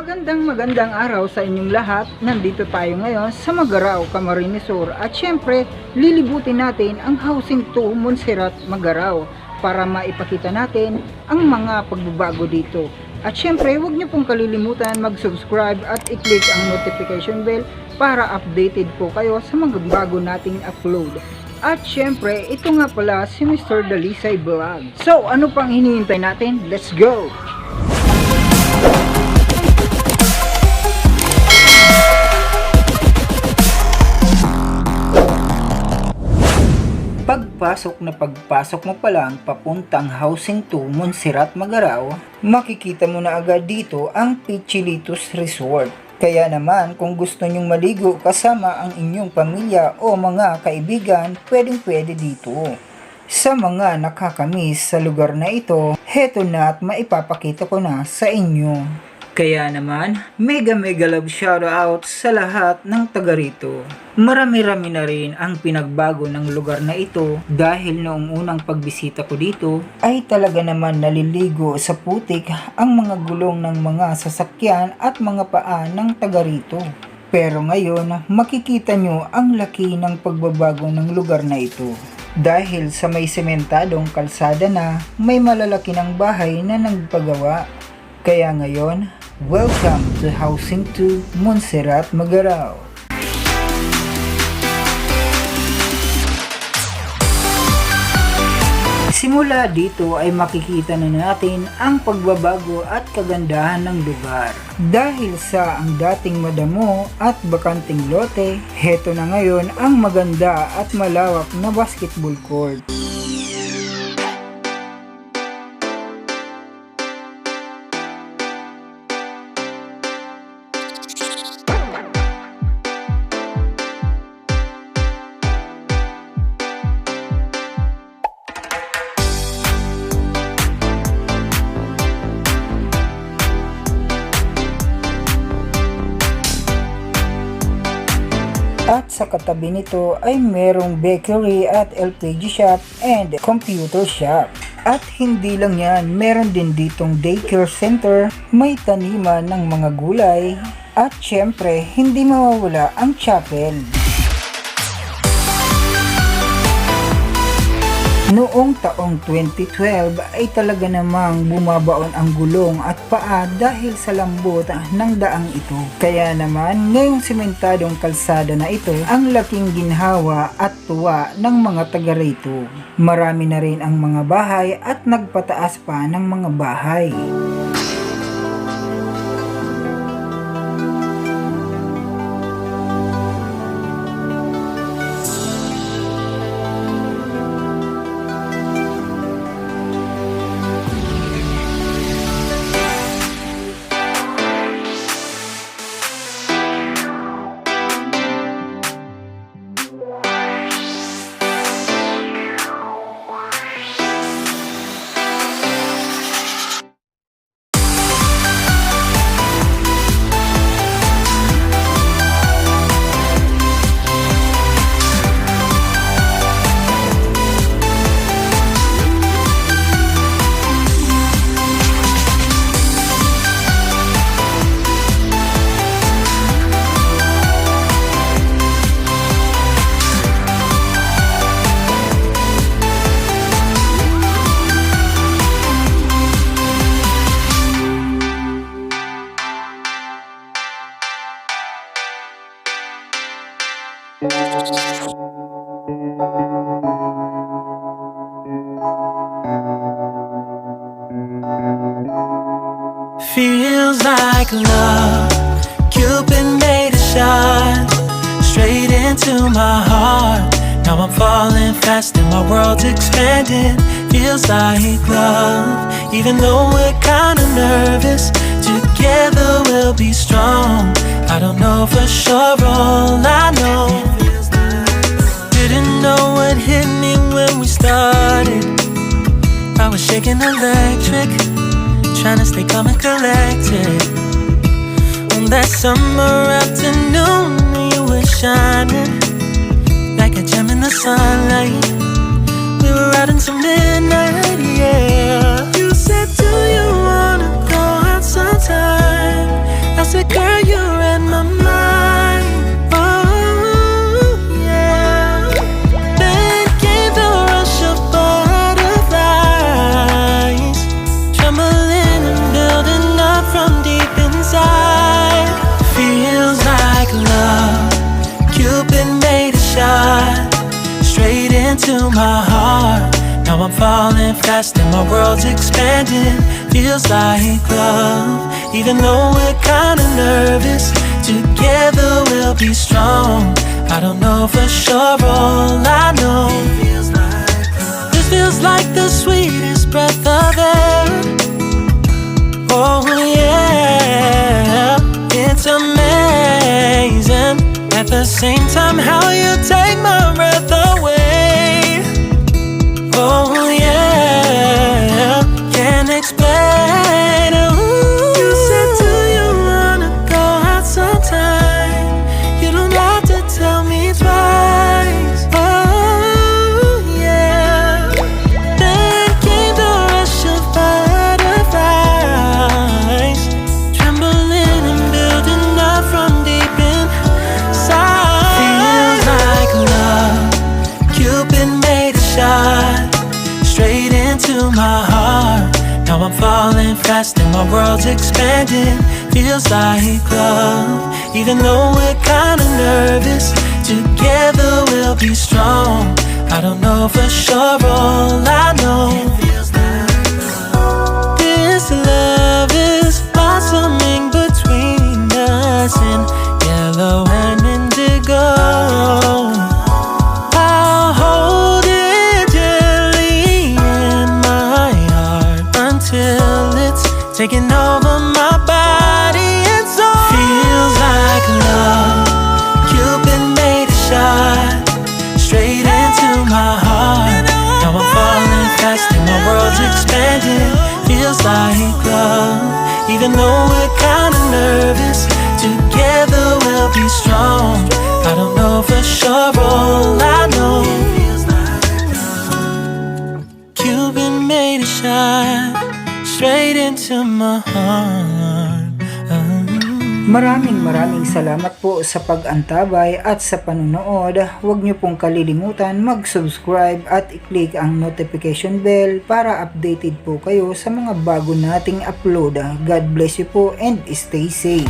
Magandang araw sa inyong lahat. Nandito tayo ngayon sa Magarao Camarines Sur at syempre lilibutin natin ang housing 2 Monserrat Magarao para maipakita natin ang mga pagbabago dito. At syempre huwag niyo pong kalilimutan mag-subscribe at i-click ang notification bell para updated po kayo sa mga bago nating upload. At syempre ito nga pala si Mr. Dalisay Vlog. So ano pang hinihintay natin? Let's go! Pagpasok mo pa lang papuntang Housing 2 Monserrat Magarao, makikita mo na agad dito ang Pichilitos Resort. Kaya naman kung gusto nyong maligo kasama ang inyong pamilya o mga kaibigan, pwede dito. Sa mga nakakamiss sa lugar na ito, heto na at maipapakita ko na sa inyo. Kaya naman, mega love shoutout sa lahat ng taga rito. Marami-rami na rin ang pinagbago ng lugar na ito dahil noong unang pagbisita ko dito ay talaga naman naliligo sa putik ang mga gulong ng mga sasakyan at mga paa ng taga rito. Pero ngayon, makikita nyo ang laki ng pagbabago ng lugar na ito. Dahil sa may sementadong kalsada na, may malalaki ng bahay na nagpagawa. Kaya ngayon, welcome to Housing 2 Monserrat Magarao. Simula dito ay makikita na natin ang pagbabago at kagandahan ng lugar. Dahil sa ang dating madamo at bakanting lote, heto na ngayon ang maganda at malawak na basketball court. At sa katabi nito ay merong bakery at LPG shop and computer shop. At hindi lang yan, meron din ditong daycare center, may taniman ng mga gulay, at syempre hindi mawawala ang chapel. Noong taong 2012 ay talaga namang bumabaon ang gulong at paa dahil sa lambot ng daang ito. Kaya naman ngayong sementadong kalsada na ito ang laking ginhawa at tuwa ng mga taga rito. Marami na rin ang mga bahay at nagpataas pa ng mga bahay. Feels like love, Cupid made a shot straight into my heart. Now I'm falling fast and my world's expanding. Feels like love, even though we're kinda nervous. Together we'll be strong. I don't know for sure, all I know. Didn't know what hit me when we started. I was shaking electric, trying to stay calm and collected. On that summer afternoon, you were shining like a gem in the sunlight. We were out until midnight, yeah. You said, do you wanna go out sometime? I into my heart. Now I'm falling fast and my world's expanding. Feels like love, even though we're kinda nervous. Together we'll be strong. I don't know for sure, all I know this feels like the sweetest breath of air. Oh yeah, it's amazing. At the same time, how you take my breath away. Oh yeah, can't explain. Ooh. You said, do you wanna go out sometime? You don't have to tell me twice. Oh yeah. Then came the rush of butterflies, trembling and building up from deep inside. Feels like love. Cupid made a shot straight into my heart. Now I'm falling fast and my world's expanding. Feels like love, even though we're kinda nervous. Together we'll be strong. I don't know for sure, all I know this love is blossoming between us in yellow and indigo. I'll hold it gently in my heart until it's taking over my body and soul. Feels like love. Cupid made a shot straight into my heart. Now I'm falling fast and my world's expanding. Feels like love, even though we're kinda nervous. Together we'll be strong. I don't know for sure, all I know Cupid made a shot straight into my heart. Maraming salamat po sa pag-antabay at sa panunood. Huwag niyo pong kalilimutan mag-subscribe at i-click ang notification bell para updated po kayo sa mga bago nating upload. God bless you po and stay safe.